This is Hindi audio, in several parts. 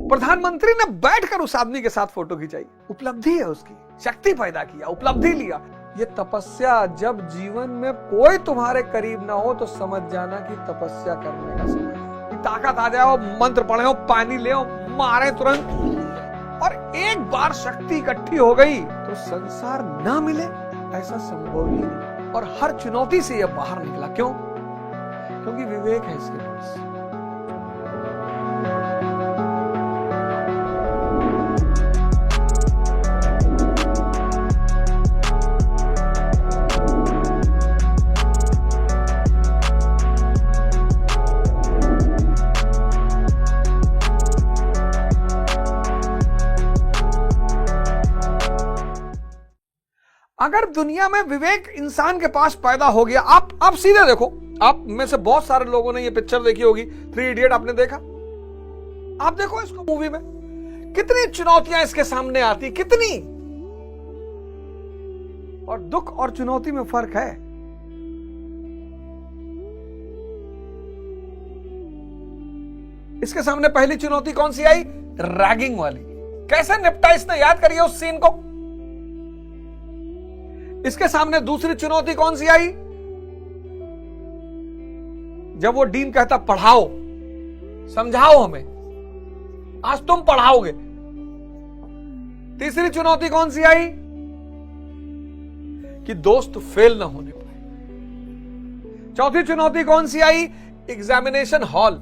प्रधानमंत्री ने बैठकर उस आदमी के साथ फोटो खिंचाई। उपलब्धि है उसकी, शक्ति पैदा किया, उपलब्धि लिया। ये तपस्या, जब जीवन में कोई तुम्हारे करीब ना हो तो समझ जाना कि तपस्या करने का समय है। ताकत आ जाओ, मंत्र पढ़े हो, पानी ले, मारे तुरंत, और एक बार शक्ति इकट्ठी हो गई तो संसार ना मिले ऐसा संभव ही नहीं। और हर चुनौती से यह बाहर निकला। क्यों? क्योंकि विवेक है इसके पास। अगर दुनिया में विवेक इंसान के पास पैदा हो गया, आप सीधे देखो, आप में से बहुत सारे लोगों ने ये पिक्चर देखी होगी, 3 इडियट आपने देखा? आप देखो इसको, मूवी में कितनी चुनौतियां इसके सामने आती, कितनी। और दुख और चुनौती में फर्क है। इसके सामने पहली चुनौती कौन सी आई? रैगिंग वाली। कैसे निपटा इसने? याद करिए उस सीन को। इसके सामने दूसरी चुनौती कौन सी आई? जब वो डीन कहता पढ़ाओ, समझाओ हमें, आज तुम पढ़ाओगे। तीसरी चुनौती कौन सी आई? कि दोस्त फेल ना होने पाए। चौथी चुनौती कौन सी आई? Examination hall.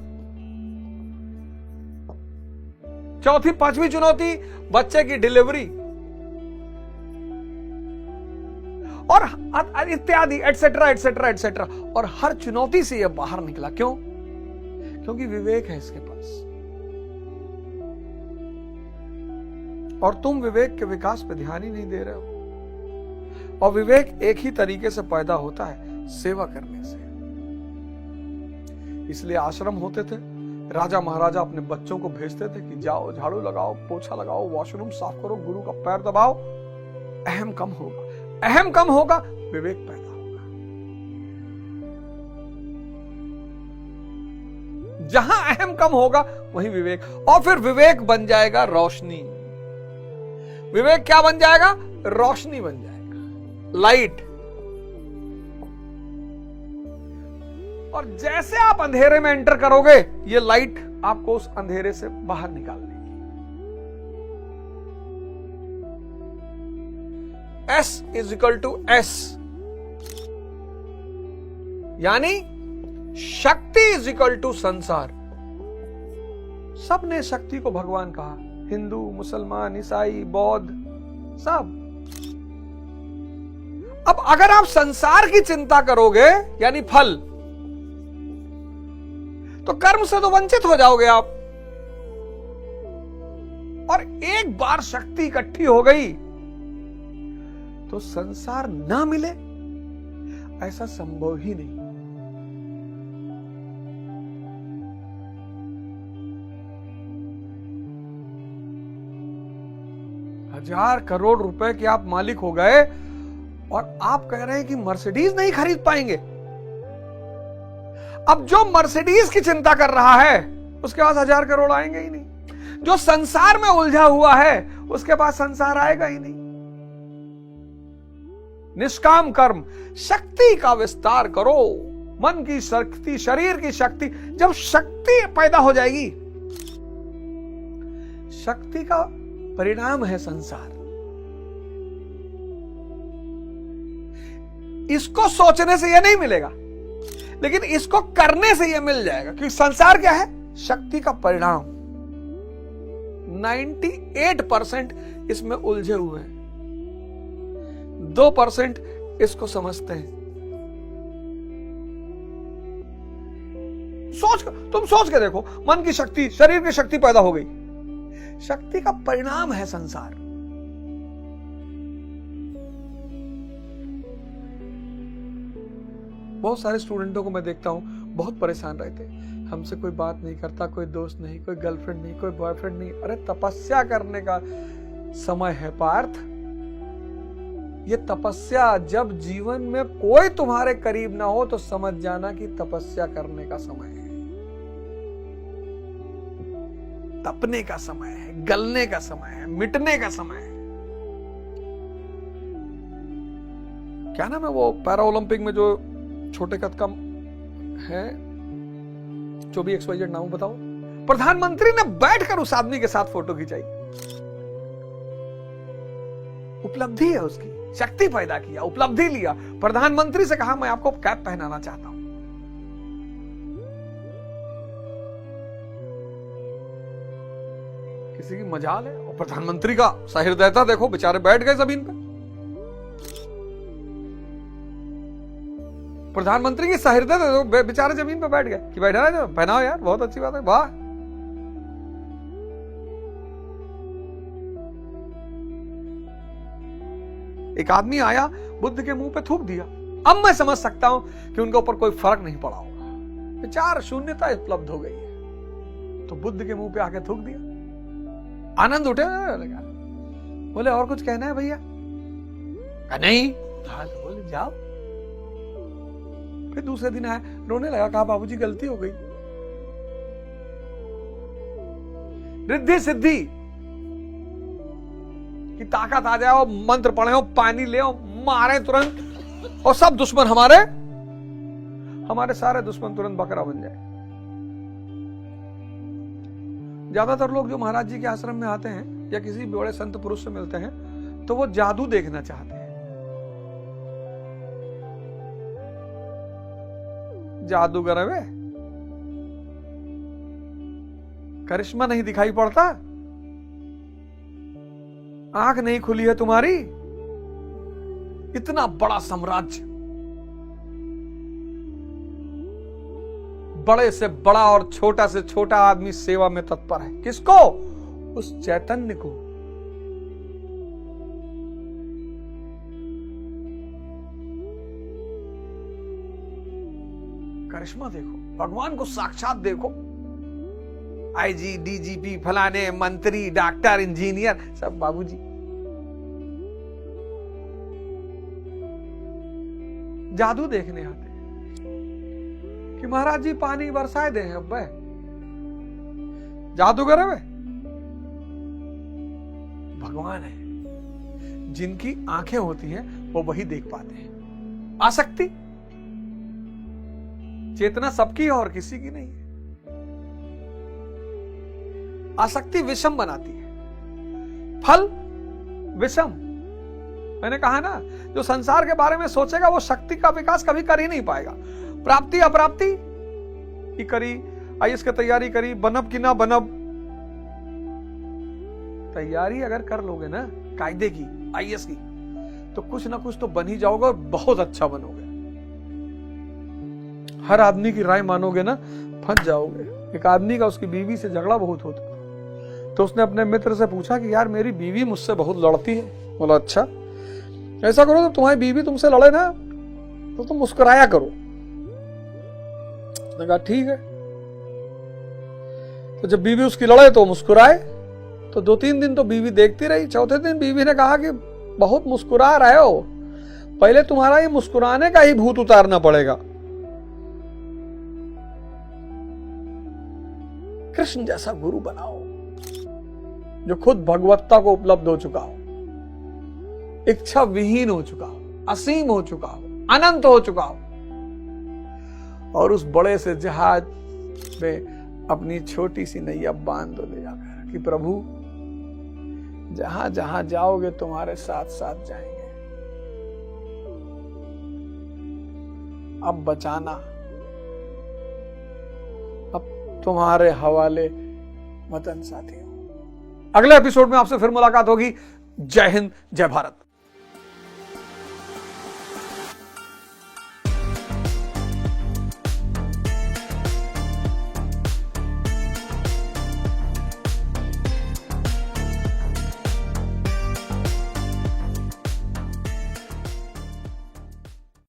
चौथी पांचवी चुनौती बच्चे की डिलीवरी, और इत्यादि, एटसेट्रा एटसेट्रा एटसेट्रा। और हर चुनौती से यह बाहर निकला। क्यों? क्योंकि विवेक है इसके पास। और तुम विवेक के विकास पे ध्यान ही नहीं दे रहे हो। और विवेक एक ही तरीके से पैदा होता है, सेवा करने से। इसलिए आश्रम होते थे, राजा महाराजा अपने बच्चों को भेजते थे कि जाओ, झाड़ू लगाओ, पोछा लगाओ, वॉशरूम साफ करो, गुरु का पैर दबाओ। अहम कम होगा, अहम कम होगा, विवेक पैदा होगा। जहां अहम कम होगा वहीं विवेक, और फिर विवेक बन जाएगा रोशनी। विवेक क्या बन जाएगा? रोशनी बन जाएगा, लाइट। और जैसे आप अंधेरे में एंटर करोगे, ये लाइट आपको उस अंधेरे से बाहर निकाल देगी। S = S, यानी शक्ति = संसार। सबने शक्ति को भगवान कहा, हिंदू, मुसलमान, ईसाई, बौद्ध, सब। अब अगर आप संसार की चिंता करोगे, यानी फल, तो कर्म से तो वंचित हो जाओगे आप। और एक बार शक्ति इकट्ठी हो गई तो संसार ना मिले ऐसा संभव ही नहीं। हजार करोड़ रुपए के आप मालिक हो गए और आप कह रहे हैं कि मर्सिडीज नहीं खरीद पाएंगे। अब जो मर्सिडीज की चिंता कर रहा है उसके पास 1000 करोड़ आएंगे ही नहीं। जो संसार में उलझा हुआ है उसके पास संसार आएगा ही नहीं। निष्काम कर्म, शक्ति का विस्तार करो, मन की शक्ति, शरीर की शक्ति। जब शक्ति पैदा हो जाएगी, शक्ति का परिणाम है संसार। इसको सोचने से यह नहीं मिलेगा, लेकिन इसको करने से यह मिल जाएगा। क्योंकि संसार क्या है? शक्ति का परिणाम। 98% इसमें उलझे हुए हैं, 2% इसको समझते हैं। तुम सोच के देखो, मन की शक्ति, शरीर की शक्ति पैदा हो गई, शक्ति का परिणाम है संसार। बहुत सारे स्टूडेंटों को मैं देखता हूं, बहुत परेशान रहते, हमसे कोई बात नहीं करता, कोई दोस्त नहीं, कोई गर्लफ्रेंड नहीं, कोई बॉयफ्रेंड नहीं। अरे तपस्या करने का समय है पार्थ। ये तपस्या, जब जीवन में कोई तुम्हारे करीब ना हो तो समझ जाना कि तपस्या करने का समय है। तपने का समय है, गलने का समय है, मिटने का समय है। क्या नाम है वो पैरा ओलंपिक में जो छोटे कद का है, जो भी XYZ नाम बताओ। प्रधानमंत्री ने बैठकर उस आदमी के साथ फोटो खिंचाई। उपलब्धि है उसकी, शक्ति पैदा किया, उपलब्धि लिया। प्रधानमंत्री से कहा मैं आपको कैप पहनाना चाहता हूं। किसी की मजाल है, और प्रधानमंत्री का सहृदयता देखो, बेचारे बैठ गए जमीन पे। प्रधानमंत्री की सहृदयता देखो, बेचारे जमीन पे बैठ गए कि बैठा है, पहनाओ यार, बहुत अच्छी बात है, वाह। एक आदमी आया, बुद्ध के मुंह पे थूक दिया। अब मैं समझ सकता हूं कि उनके ऊपर कोई फर्क नहीं पड़ा होगा, विचार शून्यता उपलब्ध हो गई है, तो बुद्ध के मुंह पे आके थूक दिया। आनंद उठे, बोले और कुछ कहना है भैया? नहीं। बोले जाओ। फिर दूसरे दिन आया, रोने लगा, कहा बाबूजी गलती हो गई। रिद्धि सिद्धि की ताकत आ जाए, मंत्र पढ़े हो, पानी ले, मारे तुरंत, और सब दुश्मन हमारे सारे दुश्मन तुरंत बकरा बन जाए। ज्यादातर लोग जो महाराज जी के आश्रम में आते हैं या किसी बड़े संत पुरुष से मिलते हैं, तो वो जादू देखना चाहते हैं। जादूगर है वे, करिश्मा नहीं दिखाई पड़ता, आंख नहीं खुली है तुम्हारी। इतना बड़ा साम्राज्य, बड़े से बड़ा और छोटा से छोटा आदमी सेवा में तत्पर है। किसको? उस चैतन्य को। करिश्मा देखो, भगवान को साक्षात देखो। IG, DGP, फलाने मंत्री, डॉक्टर, इंजीनियर, सब बाबूजी। जादू देखने आते हैं कि महाराज जी पानी बरसाए दे हैं। अब जादूगर है वे, भगवान है। जिनकी आंखें होती हैं वो वही देख पाते हैं। आसक्ति, चेतना सबकी है और किसी की नहीं है। आसक्ति विषम बनाती है, फल विषम। मैंने कहा ना, जो संसार के बारे में सोचेगा वो शक्ति का विकास कभी कर ही नहीं पाएगा। प्राप्ति अप्राप्ति की करी, IAS की तैयारी करी, बनब की ना बनब। तैयारी अगर कर लोगे ना कायदे की, IAS की, तो कुछ ना कुछ तो बन ही जाओगे और बहुत अच्छा बनोगे। हर आदमी की राय मानोगे ना, फंस जाओगे। एक आदमी का उसकी बीवी से झगड़ा बहुत होता, तो उसने अपने मित्र से पूछा कि यार मेरी बीवी मुझसे बहुत लड़ती है। बोला अच्छा, ऐसा करो तो तुम्हारी बीवी तुमसे लड़े ना तो तुम मुस्कुराया करो। उसने कहा ठीक है। तो जब बीवी उसकी लड़े तो मुस्कुराए। तो 2-3 दिन तो बीवी देखती रही। चौथे दिन बीवी ने कहा कि बहुत मुस्कुरा रहे हो, पहले तुम्हारा ये मुस्कुराने का ही भूत उतारना पड़ेगा। कृष्ण जैसा गुरु बनाओ जो खुद भगवत्ता को उपलब्ध हो चुका हो, इच्छा विहीन हो चुका हो, असीम हो चुका हो, अनंत हो चुका हो, और उस बड़े से जहाज में अपनी छोटी सी नैया बांध दो ले जाकर कि प्रभु जहां जहां जाओगे तुम्हारे साथ साथ जाएंगे। अब बचाना, अब तुम्हारे हवाले वतन साथियों। अगले एपिसोड में आपसे फिर मुलाकात होगी। जय हिंद, जय भारत।